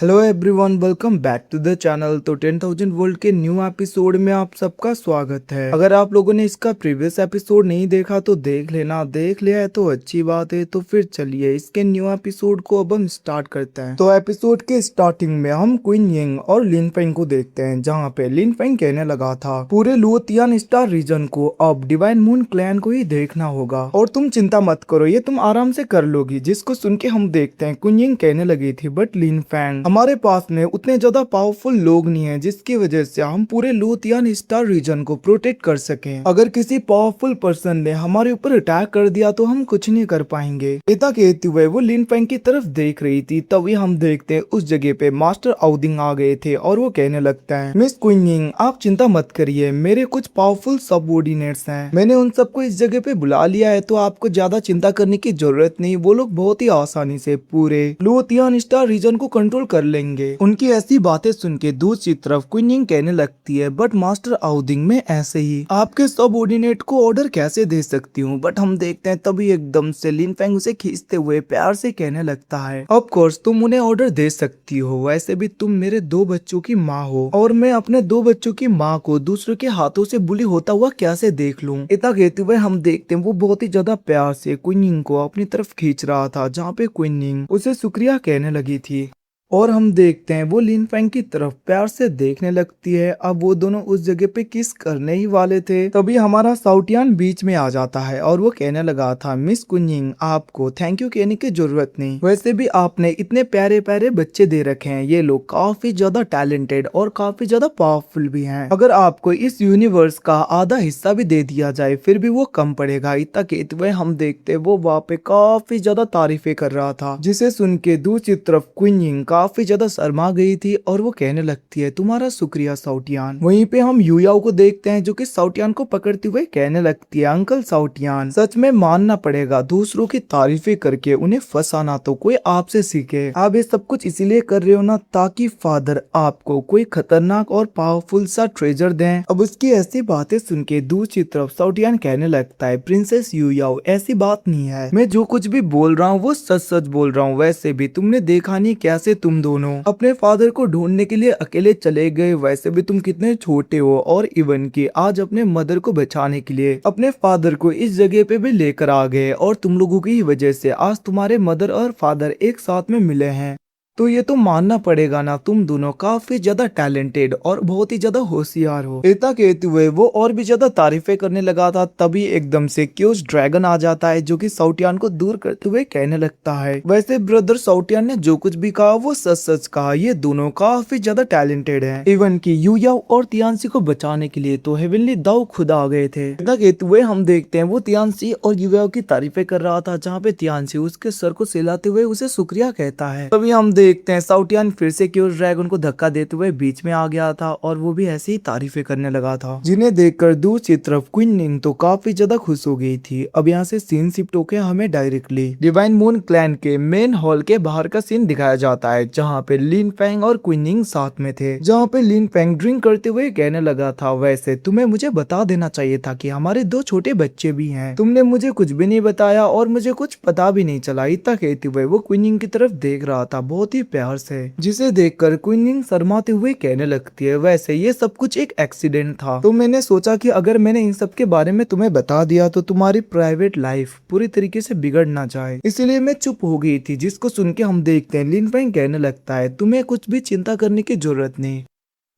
Hello everyone, welcome back to the channel. तो 10,000 world के new episode में आप सबका स्वागत है। अगर आप लोगों ने इसका प्रीवियस एपिसोड नहीं देखा तो देख लेना, देख लिया है तो अच्छी बात है। तो फिर चलिए इसके न्यू एपिसोड को अब हम स्टार्ट करते हैं। तो एपिसोड के स्टार्टिंग में हम क्वीन यिंग और लिन फेंग को देखते हैं, जहाँ पे लिन फेंग कहने लगा था पूरे लुओतियान स्टार रीजन को अब डिवाइन मून क्लैन को ही देखना होगा और तुम चिंता मत करो, ये तुम आराम से कर लोगी। जिसको सुन के हम देखते हैं क्वीन यिंग कहने लगी थी, बट लिन फेंग हमारे पास में उतने ज्यादा पावरफुल लोग नहीं है जिसकी वजह से हम पूरे लुओतियान स्टार रीजन को प्रोटेक्ट कर सकें। अगर किसी पावरफुल पर्सन ने हमारे ऊपर अटैक कर दिया तो हम कुछ नहीं कर पाएंगे। इतना कहते हुए वो लिन फेंग की तरफ देख रही थी, तभी हम देखते हैं उस जगह पे मास्टर आउदिंग आ गए थे और वो कहने लगता है, मिस क्वीन यिंग आप चिंता मत करिए, मेरे कुछ पावरफुल सबऑर्डिनेट्स हैं, मैंने उन सबको इस जगह पे बुला लिया है, तो आपको ज्यादा चिंता करने की जरूरत नहीं। वो लोग बहुत ही आसानी से पूरे लुओतियान स्टार रीजन को कंट्रोल कर लेंगे। उनकी ऐसी बातें सुन के दूसरी तरफ क्वीन यिंग कहने लगती है, बट मास्टर आउदिंग में ऐसे ही आपके सबऑर्डिनेट को ऑर्डर कैसे दे सकती हूँ। बट हम देखते हैं तभी एकदम से लिन फेंग उसे खींचते हुए प्यार से कहने लगता है, ऑफ कोर्स तुम उन्हें ऑर्डर दे सकती हो, वैसे भी तुम मेरे 2 बच्चों की माँ हो और मैं अपने 2 बच्चों की माँ को दूसरों के हाथों से बुली होता हुआ कैसे देख लूं। इतना कहते हुए हम देखते हैं वो बहुत ही ज्यादा प्यार से क्वीन यिंग को अपनी तरफ खींच रहा था, जहाँ पे क्वीन यिंग उसे शुक्रिया कहने लगी थी। और हम देखते हैं वो लिन फेंग की तरफ प्यार से देखने लगती है। अब वो दोनों उस जगह पे किस करने ही वाले थे, तभी हमारा साउटियान बीच में आ जाता है और वो कहने लगा था, मिस क्वीन यिंग आपको थैंक यू कहने की जरूरत नहीं, वैसे भी आपने इतने प्यारे प्यारे बच्चे दे रखे हैं, ये लोग काफी ज्यादा टैलेंटेड और काफी ज्यादा पावरफुल भी हैं। अगर आपको इस यूनिवर्स का आधा हिस्सा भी दे दिया जाए फिर भी वो कम पड़ेगा। इतना कहते हुए हम देखते वो वहाँ पे काफी ज्यादा तारीफें कर रहा था, जिसे सुन के दूसरी तरफ क्वीन यिंग काफी ज्यादा शर्मा गई थी और वो कहने लगती है, तुम्हारा शुक्रिया साउटियान। वहीं पे हम यूयाओ को देखते हैं जो कि साउटियान को पकड़ते हुए कहने लगती है, अंकल साउटियान सच में मानना पड़ेगा, दूसरों की तारीफें करके उन्हें फंसाना तो कोई आपसे सीखे। आप ये सब कुछ इसीलिए कर रहे हो ना ताकि फादर आपको कोई खतरनाक और पावरफुल सा ट्रेजर दें। अब उसकी ऐसी बातें सुन के दूसरी तरफ साउटियान कहने लगता है, प्रिंसेस यूयाओ ऐसी बात नहीं है, मैं जो कुछ भी बोल रहा हूँ वो सच सच बोल रहा हूँ। वैसे भी तुमने देखा नहीं कैसे तुम दोनों अपने फादर को ढूंढने के लिए अकेले चले गए, वैसे भी तुम कितने छोटे हो और इवन की आज अपने मदर को बचाने के लिए अपने फादर को इस जगह पे भी लेकर आ गए और तुम लोगों की ही वजह से आज तुम्हारे मदर और फादर एक साथ में मिले हैं। तो ये तो मानना पड़ेगा ना, तुम दोनों काफी ज्यादा टैलेंटेड और बहुत ही ज्यादा होशियार हो। इतना कहते हुए वो और भी ज्यादा तारीफें करने लगा था, तभी एकदम से क्यूज ड्रैगन आ जाता है जो कि साउटियान को दूर करते हुए कहने लगता है, वैसे ब्रदर साउटियान ने जो कुछ भी कहा वो सच सच कहा, ये दोनों काफी ज्यादा टैलेंटेड हैं। इवन की यूयाओ और तियानसी को बचाने के लिए तो हेवनली दाऊ खुद आ गए थे। इतना कहते हुए हम देखते हैं वो तियानसी और यूयाओ की तारीफें कर रहा था, जहाँ पे तियानसी उसके सर को सिलाते हुए उसे शुक्रिया कहता है। तभी हम देखते हैं साउटियान फिर से क्यूज ड्रैगन को धक्का देते हुए बीच में आ गया था और वो भी ऐसे ही तारीफें करने लगा था, जिन्हें देखकर दूसरी तरफ क्वीन यिंग तो काफी ज्यादा खुश हो गई थी। अब यहाँ से सीन शिफ्ट होकर हमें डायरेक्टली डिवाइन मून क्लैन के मेन हॉल के बाहर का सीन दिखाया जाता है, जहाँ पे लिन फेंग और क्वीन यिंग साथ में थे। जहाँ पे लिन फेंग ड्रिंक करते हुए कहने लगा था, वैसे तुम्हें मुझे बता देना चाहिए था कि हमारे 2 छोटे बच्चे भी हैं, तुमने मुझे कुछ भी नहीं बताया और मुझे कुछ पता भी नहीं चला। इतना कहते हुए वो क्वीन यिंग की तरफ देख रहा था बहुत ही प्यार से, जिसे देखकर क्वीन यिंग शर्माते हुए कहने लगती है, वैसे ये सब कुछ एक एक्सीडेंट था, तो मैंने सोचा कि अगर मैंने इन सब के बारे में तुम्हें बता दिया तो तुम्हारी प्राइवेट लाइफ पूरी तरीके से बिगड़ ना जाए, इसलिए मैं चुप हो गई थी। जिसको सुन के हम देखते हैं लिन फेंग कहने लगता है, तुम्हें कुछ भी चिंता करने की जरूरत नहीं,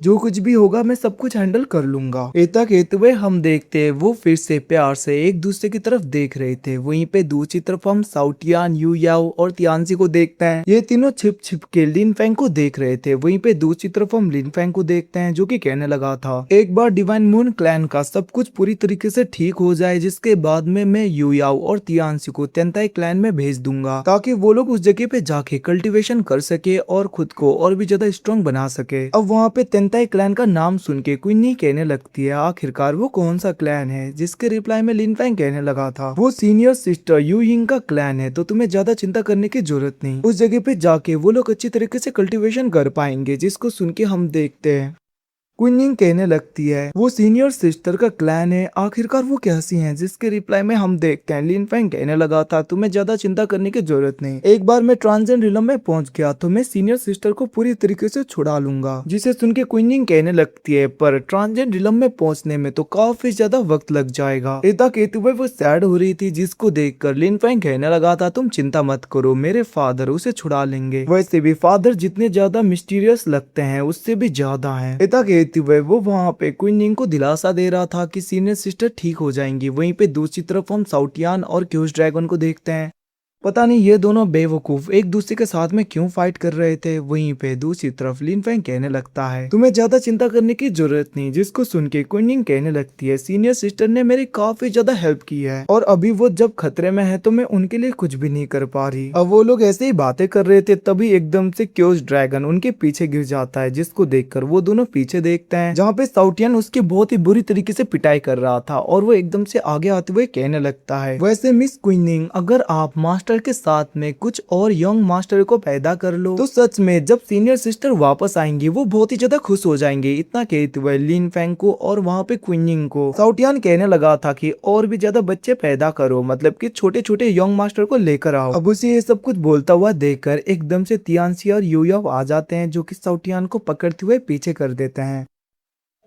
जो कुछ भी होगा मैं सब कुछ हैंडल कर लूंगा। इतना कहते हुए हम देखते हैं वो फिर से प्यार से एक दूसरे की तरफ देख रहे थे। वहीं पे दूसरी तरफ हम साउटियान, यूयाओ और तियानसी को देखते हैं, ये तीनों छिप छिप के लिन फेंग को देख रहे थे। वहीं पे दूसरी तरफ हम लिन फेंग को देखते हैं जो कि कहने लगा था, एक बार डिवाइन मून क्लैन का सब कुछ पूरी तरीके से ठीक हो जाए, जिसके बाद में मैं यूयाओ और तियानसी को तेंताई क्लैन में भेज दूंगा ताकि वो लोग उस जगह पे जाके कल्टिवेशन कर सके और खुद को और भी ज्यादा स्ट्रॉन्ग बना सके। अब वहाँ पे तेंताई क्लैन का नाम सुन के क्वीन यिंग कहने लगती है, आखिरकार वो कौन सा क्लैन है? जिसके रिप्लाई में लिन फेंग कहने लगा था, वो सीनियर सिस्टर यू यिंग का क्लैन है, तो तुम्हें ज्यादा चिंता करने की जरूरत नहीं, उस जगह पे जाके वो लोग अच्छी तरीके से कल्टीवेशन कर पाएंगे। जिसको सुन के हम देखते हैं क्विनिंग कहने लगती है वो सीनियर सिस्टर का क्लैन है, आखिरकार वो कैसी हैं? जिसके रिप्लाई में हम देखते हैं लिन फैंग कहने लगा था तुम्हें ज्यादा चिंता करने की जरूरत नहीं, एक बार मैं ट्रांसेंड रिलम में पहुंच गया तो मैं सीनियर सिस्टर को पूरी तरीके से छुड़ा लूंगा। जिसे सुन के क्विनिंग कहने लगती है पर ट्रांसेंड रिलम में पहुंचने में तो काफी ज्यादा वक्त लग जाएगा। इतना कहते हुए वो सैड हो रही थी, जिसको देखकर लिन फैंग कहने लगा था तुम चिंता मत करो, मेरे फादर उसे छुड़ा लेंगे। वैसे भी फादर जितने ज्यादा मिस्टीरियस लगते हैं उससे भी ज्यादा है। इतना कहते हुए वो वहाँ पे क्विनिंग को दिलासा दे रहा था कि सीनियर सिस्टर ठीक हो जाएंगी। वहीं पे दूसरी तरफ हम साउटियान और क्यूज ड्रैगन को देखते हैं। पता नहीं ये दोनों बेवकूफ एक दूसरे के साथ में क्यों फाइट कर रहे थे। वहीं पे दूसरी तरफ लिन फैंग कहने लगता है तुम्हें ज्यादा चिंता करने की जरूरत नहीं, जिसको सुन के क्विनिंग कहने लगती है सीनियर सिस्टर ने मेरी काफी ज्यादा हेल्प की है और अभी वो जब खतरे में है तो मैं उनके लिए कुछ भी नहीं कर पा रही। अब वो लोग ऐसे ही बातें कर रहे थे तभी एकदम से क्यूज ड्रैगन उनके पीछे गिर जाता है, जिसको देखकर वो दोनों पीछे देखते हैं जहाँ पे साउटियन उसकी बहुत ही बुरी तरीके से पिटाई कर रहा था और वो एकदम से आगे आते हुए कहने लगता है वैसे मिस क्विनिंग अगर आप मास्टर के साथ में कुछ और यंग मास्टर को पैदा कर लो तो सच में जब सीनियर सिस्टर वापस आएंगी वो बहुत ही ज्यादा खुश हो जाएंगे। इतना कहते हुए लिन फैंग को और वहाँ पे क्विनिंग को साउटियान कहने लगा था कि और भी ज्यादा बच्चे पैदा करो, मतलब कि छोटे छोटे यंग मास्टर को लेकर आओ। अब उसे ये सब कुछ बोलता हुआ देखकर एकदम से तियानसी और यूयाव आ जाते हैं जो कि साउटियान को पकड़ते हुए पीछे कर देते हैं।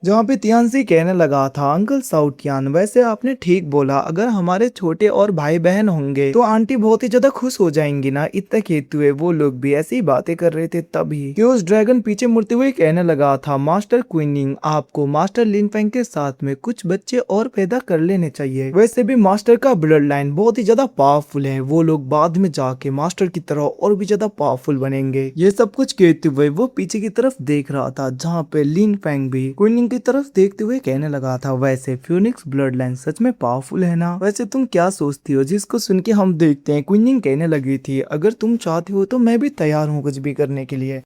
जहाँ पे तियानसी कहने लगा था अंकल साउटियान वैसे आपने ठीक बोला, अगर हमारे छोटे और भाई बहन होंगे तो आंटी बहुत ही ज्यादा खुश हो जाएंगी ना। इतना कहते हुए वो लोग भी ऐसी बातें कर रहे थे तभी क्यूज ड्रैगन पीछे मुड़ते हुए कहने लगा था मास्टर क्विनिंग आपको मास्टर लिन फैंग के साथ में कुछ बच्चे और पैदा कर लेने चाहिए। वैसे भी मास्टर का ब्लड लाइन बहुत ही ज्यादा पावरफुल है, वो लोग बाद में जाके मास्टर की तरह और भी ज्यादा पावरफुल बनेंगे। ये सब कुछ कहते हुए वो पीछे की तरफ देख रहा था जहाँ पे लिन फैंग भी क्विनिंग की तरफ देखते हुए कहने लगा था वैसे फ्यूनिक्स ब्लड लाइन सच में पावरफुल है ना, वैसे तुम क्या सोचती हो? जिसको सुन के हम देखते हैं क्विनिंग कहने लगी थी अगर तुम चाहती हो तो मैं भी तैयार हूँ कुछ भी करने के लिए।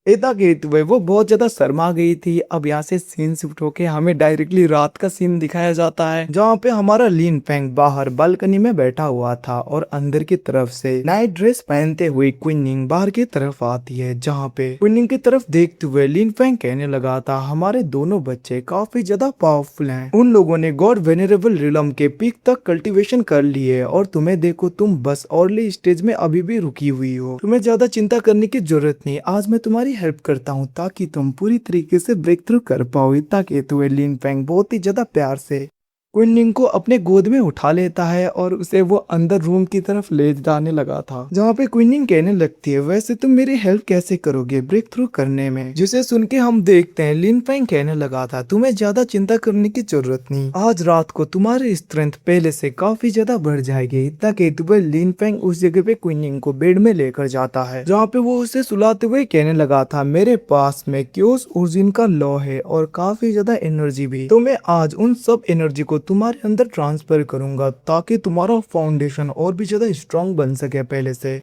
इतना कहते हुए वो बहुत ज्यादा शर्मा गई थी। अब यहाँ से सीन शिफ्ट होके हमें डायरेक्टली रात का सीन दिखाया जाता है जहाँ पे हमारा लिन फैंग बाहर बालकनी में बैठा हुआ था और अंदर की तरफ से नाइट ड्रेस पहनते हुए क्विनिंग बाहर की तरफ आती है। जहाँ पे क्विनिंग की तरफ देखते हुए लिन फैंग कहने लगा था हमारे दोनों बच्चे काफी ज्यादा पावरफुल हैं, उन लोगों ने गॉड वेनेरेबल रिलम के पीक तक कल्टीवेशन कर ली है और तुम्हें देखो तुम बस अर्ली स्टेज में अभी भी रुकी हुई हो, तुम्हें ज्यादा चिंता करने की जरूरत नहीं, आज मैं तुम्हारी हेल्प करता हूँ ताकि तुम पूरी तरीके से ब्रेक थ्रू कर पाओ। इतना कहते हुए लिन फैंग बहुत ही ज्यादा प्यार से क्विनिंग को अपने गोद में उठा लेता है और उसे वो अंदर रूम की तरफ ले जाने लगा था जहाँ पे क्विनिंग कहने लगती है वैसे तुम मेरी हेल्प कैसे करोगे ब्रेक थ्रू करने में। जिसे सुन के हम देखते हैं लिन फैंग कहने लगा था तुम्हें ज्यादा चिंता करने की जरूरत नहीं, आज रात को तुम्हारी स्ट्रेंथ पहले से काफी ज्यादा बढ़ जाएगी। इतना कहते हुए लिन फैंग उस जगह पे क्विनिंग को बेड में लेकर जाता है जहाँ पे वो उसे सुलाते हुए कहने लगा था मेरे पास में क्योस ओरिजिन का लॉ है और काफी ज्यादा एनर्जी भी, तो मैं आज उन सब एनर्जी को तुम्हारे अंदर ट्रांसफर करूंगा ताकि तुम्हारा फाउंडेशन और भी ज्यादा स्ट्रांग बन सके पहले से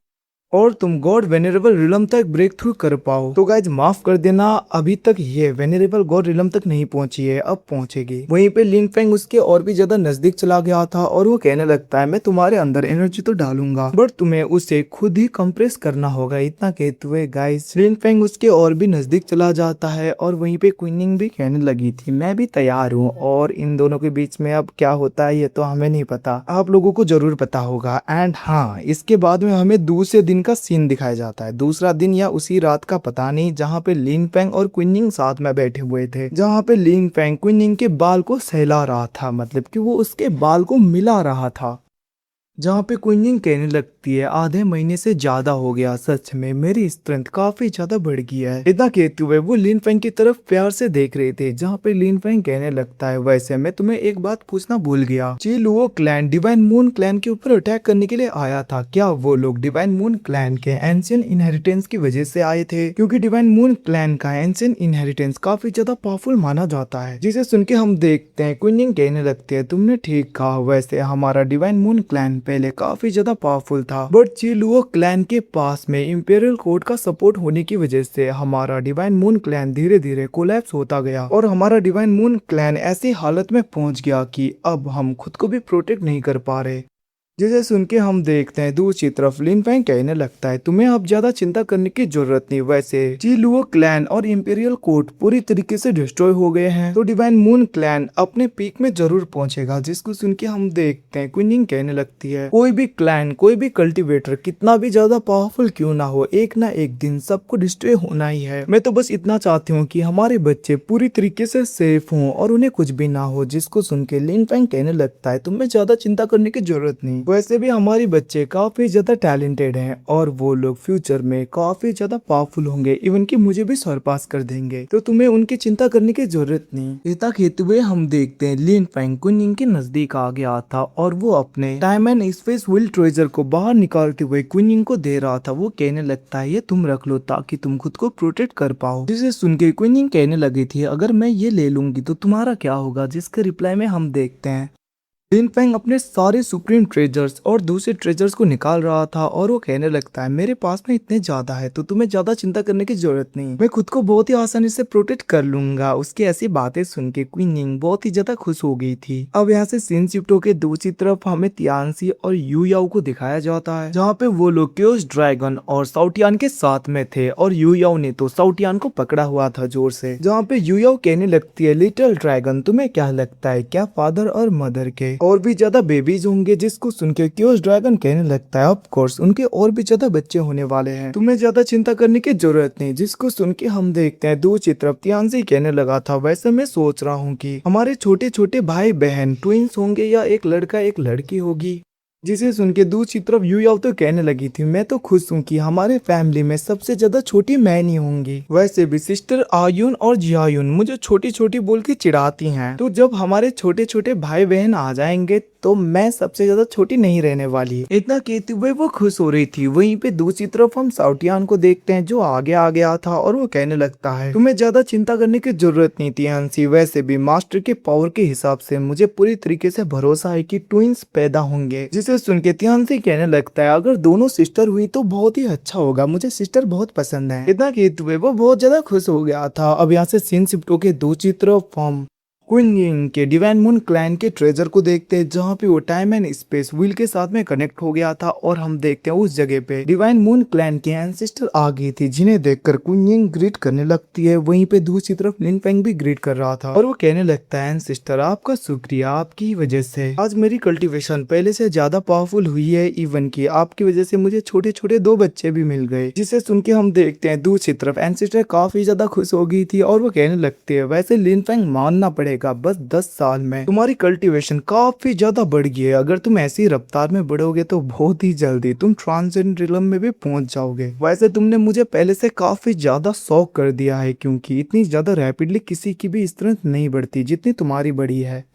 और तुम गॉड वेनेरेबल रिलम तक ब्रेक थ्रू कर पाओ। तो गाइज माफ कर देना अभी तक ये वेनेरेबल गॉड रिलम तक नहीं पहुंची है, अब पहुंचेगी। वहीं पे लिन फैंग उसके और भी ज्यादा नजदीक चला गया था और वो कहने लगता है मैं तुम्हारे अंदर एनर्जी तो डालूंगा बट तुम्हें उसे खुद ही कंप्रेस करना होगा। इतना कहते हुए गाइज लिन फैंग उसके और भी नजदीक चला जाता है और वहीं पे क्विनिंग भी कहने लगी थी मैं भी तैयार हूँ और इन दोनों के बीच में अब क्या होता है ये तो हमें नहीं पता, आप लोगों को जरूर पता होगा। एंड हाँ इसके बाद में हमें दूसरे दिन का सीन दिखाया जाता है, दूसरा दिन या उसी रात का पता नहीं, जहाँ पे लिन फैंग और क्विनिंग साथ में बैठे हुए थे जहाँ पे लिन फैंग क्विनिंग के बाल को सहला रहा था, मतलब कि वो उसके बाल को मिला रहा था। जहाँ पे क्विनिंग कहने लगती है आधे महीने से ज्यादा हो गया, सच में मेरी स्ट्रेंथ काफी ज्यादा बढ़ गई है। इतना कहते हुए वो लिन फैंग की तरफ प्यार से देख रहे थे जहाँ पे लिन फैंग कहने लगता है वैसे मैं तुम्हें एक बात पूछना भूल गया, चिलुओ क्लैन डिवाइन मून क्लैन के ऊपर अटैक करने के लिए आया था, क्या वो लोग डिवाइन मून क्लैन के एंशिएंट इनहेरिटेंस की वजह से आए थे? क्योंकि डिवाइन मून क्लैन का एंशिएंट इनहेरिटेंस काफी ज्यादा पावरफुल माना जाता है। जिसे सुन के हम देखते हैं क्विनिंग कहने लगती है तुमने ठीक कहा, वैसे हमारा डिवाइन मून क्लैन पहले काफी ज्यादा पावरफुल था बट चिलुओ क्लैन के पास में इंपीरियल कोड का सपोर्ट होने की वजह से हमारा डिवाइन मून क्लैन धीरे धीरे कोलैप्स होता गया और हमारा डिवाइन मून क्लैन ऐसी हालत में पहुंच गया कि अब हम खुद को भी प्रोटेक्ट नहीं कर पा रहे। जिसे सुन के हम देखते हैं दूसरी तरफ लिन फैंग कहने लगता है तुम्हें अब ज्यादा चिंता करने की जरूरत नहीं। वैसे चिलुओ क्लैन और इंपीरियल कोर्ट पूरी तरीके से डिस्ट्रॉय हो गए हैं तो डिवाइन मून क्लैन अपने पीक में जरूर पहुंचेगा। जिसको सुन के हम देखते हैं क्वीनिंग कहने लगती है कोई भी क्लैन कोई भी कल्टिवेटर कितना भी ज्यादा पावरफुल क्यों ना हो एक ना एक दिन सबको डिस्ट्रॉय होना ही है। मैं तो बस इतना चाहती हूँ कि हमारे बच्चे पूरी तरीके से सेफ हों और उन्हें कुछ भी ना हो। जिसको सुन के लिन फैंग कहने लगता है तुम्हें ज्यादा चिंता करने की जरूरत नहीं। वैसे भी हमारे बच्चे काफी ज्यादा टैलेंटेड हैं और वो लोग फ्यूचर में काफी ज्यादा पावरफुल होंगे इवन कि मुझे भी सरपास कर देंगे तो तुम्हें उनकी चिंता करने की जरूरत नहीं। इतना कहते हुए हम देखते हैं लिन फैंग कुनिंग के नजदीक आ गया था और वो अपने time and space wheel treasure को बाहर निकालते हुए कुनिंग को दे रहा था। वो कहने लगता है ये तुम रख लो ताकि तुम खुद को प्रोटेक्ट कर पाओ। जिसे सुन के कुनिंग कहने लगी थी अगर मैं ये ले लूंगी तो तुम्हारा क्या होगा। जिसके रिप्लाई में हम देखते हैं लिन फैंग अपने सारे सुप्रीम ट्रेजर्स और दूसरे ट्रेजर्स को निकाल रहा था और वो कहने लगता है मेरे पास में इतने ज्यादा है तो तुम्हें ज्यादा चिंता करने की जरूरत नहीं। मैं खुद को बहुत ही आसानी से प्रोटेक्ट कर लूंगा। उसकी ऐसी बातें सुन के क्वीनिंग बहुत ही ज्यादा खुश हो गई थी। अब यहाँ से सीन शिफ्ट होके दूसरी तरफ हमें तियानसी और यू याओ को दिखाया जाता है जहाँ पे वो लोग क्योस ड्रैगन और साउटियान के साथ में थे और यू याओ ने तो साउटियान को पकड़ा हुआ था जोर से। जहाँ पे यू याओ कहने लगती है लिटिल ड्रैगन तुम्हें क्या लगता है क्या फादर और मदर के और भी ज्यादा बेबीज होंगे। जिसको सुन के क्योस ड्रैगन कहने लगता है ऑफ कोर्स उनके और भी ज्यादा बच्चे होने वाले हैं तुम्हें ज्यादा चिंता करने की जरूरत नहीं। जिसको सुन के हम देखते हैं दूसरी तरफ तियानसी कहने लगा था वैसे मैं सोच रहा हूँ कि हमारे छोटे छोटे भाई बहन ट्विंस होंगे या एक लड़का एक लड़की होगी। जिसे सुन के दूसरी तरफ यू याओ तो कहने लगी थी मैं तो खुश हूँ कि हमारे फैमिली में सबसे ज्यादा छोटी मैं नहीं होंगी। वैसे भी सिस्टर आयुन और जियायुन मुझे छोटी छोटी बोल के चिढ़ाती हैं तो जब हमारे छोटे छोटे भाई बहन आ जाएंगे तो मैं सबसे ज्यादा छोटी नहीं रहने वाली। इतना कहते हुए वो खुश हो रही थी। वहीं पे दूसरी तरफ हम साउटियान को देखते हैं जो आगे आ गया था और वो कहने लगता है तुम्हें ज्यादा चिंता करने की जरूरत नहीं थी हंसी। वैसे भी मास्टर के पावर के हिसाब से मुझे पूरी तरीके से भरोसा है कि ट्विंस पैदा होंगे। जिसे सुन के तियानसी कहने लगता है अगर दोनों सिस्टर हुई तो बहुत ही अच्छा होगा मुझे सिस्टर बहुत पसंद है। इतना कहते हुए वो बहुत ज्यादा खुश हो गया था। अब यहाँ से सीन शिफ्ट होके दूसरी तरफ हम क्वीन के डिवाइन मून क्लैन के ट्रेजर को देखते हैं जहाँ पे वो टाइम एंड स्पेस व्हील के साथ में कनेक्ट हो गया था और हम देखते हैं उस जगह पे डिवाइन मून क्लैन के एंसेस्टर आ गई थी जिन्हें देखकर क्वीन ग्रीट करने लगती है। वहीं पे दूसरी तरफ लिन फैंग भी ग्रीट कर रहा था और वो कहने लगता है एंसेस्टर आपका शुक्रिया आपकी वजह से आज मेरी कल्टीवेशन पहले से ज्यादा पावरफुल हुई है इवन की आपकी वजह से मुझे छोटे छोटे 2 बच्चे भी मिल गए। जिसे सुन के हम देखते हैं दूसरी तरफ एंसेस्टर काफी ज्यादा खुश हो गई थी और वो कहने लगती है वैसे लिन फैंग मानना पड़ेगा बस 10 साल में तुम्हारी कल्टीवेशन काफी ज्यादा बढ़ गई है। अगर तुम ऐसी रफ्तार में बढ़ोगे तो बहुत ही जल्दी तुम ट्रांसेंडेंट रिलम में भी पहुंच जाओगे। वैसे तुमने मुझे पहले से काफी ज्यादा शौक कर दिया है क्योंकि इतनी ज्यादा रैपिडली किसी की भी स्ट्रेंथ नहीं बढ़ती जितनी तुम्हारी बढ़ी है।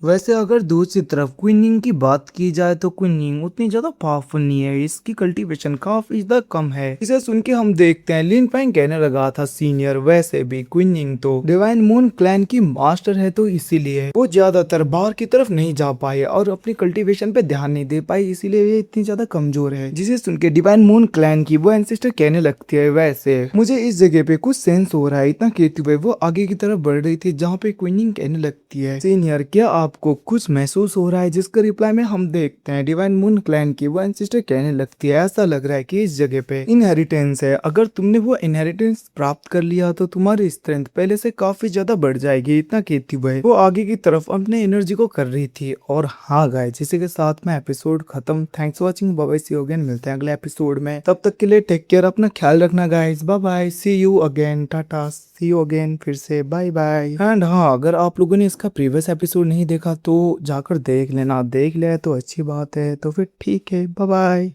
वैसे अगर दूसरी तरफ क्वीनिंग की बात की जाए तो क्वीनिंग उतनी ज्यादा पावरफुल नहीं है इसकी कल्टीवेशन काफी ज्यादा कम है। इसे सुन के हम देखते हैं लिन फैंग कहने लगा था सीनियर वैसे भी क्वीनिंग तो डिवाइन मून क्लैन की मास्टर है तो इसीलिए वो ज्यादातर बाहर की तरफ नहीं जा पाए और अपनी कल्टीवेशन पे ध्यान नहीं दे पाई इसीलिए ये इतनी ज्यादा कमजोर है। जिसे सुन के डिवाइन मून क्लैन की वो एंसेस्टर कहने लगती है वैसे मुझे इस जगह पे कुछ सेंस हो रहा है। इतना कहते हुए वो आगे की तरफ बढ़ रही थी जहाँ पे क्वीनिंग कहने लगती है सीनियर क्या आपको कुछ महसूस हो रहा है। जिसका रिप्लाई में हम देखते हैं डिवाइन मून क्लैन की वो सिस्टर कहने लगती है ऐसा लग रहा है कि इस जगह पे इनहेरिटेंस है अगर तुमने वो इनहेरिटेंस प्राप्त कर लिया तो तुम्हारी स्ट्रेंथ पहले से काफी ज्यादा बढ़ जाएगी। इतना कहती हुए वो आगे की तरफ अपने एनर्जी को कर रही थी। और हाँ गाइस इसी के साथ में एपिसोड खत्म। Thanks for watching bye bye see you again मिलते हैं अगले एपिसोड में। तब तक के लिए टेक केयर अपना ख्याल रखना guys bye bye see you again tata see you again फिर से बाय बाय। एंड हाँ अगर आप लोगों ने इसका प्रीवियस एपिसोड नहीं देखा तो जाकर देख लेना। देख लिया तो अच्छी बात है तो फिर ठीक है बाय बाय।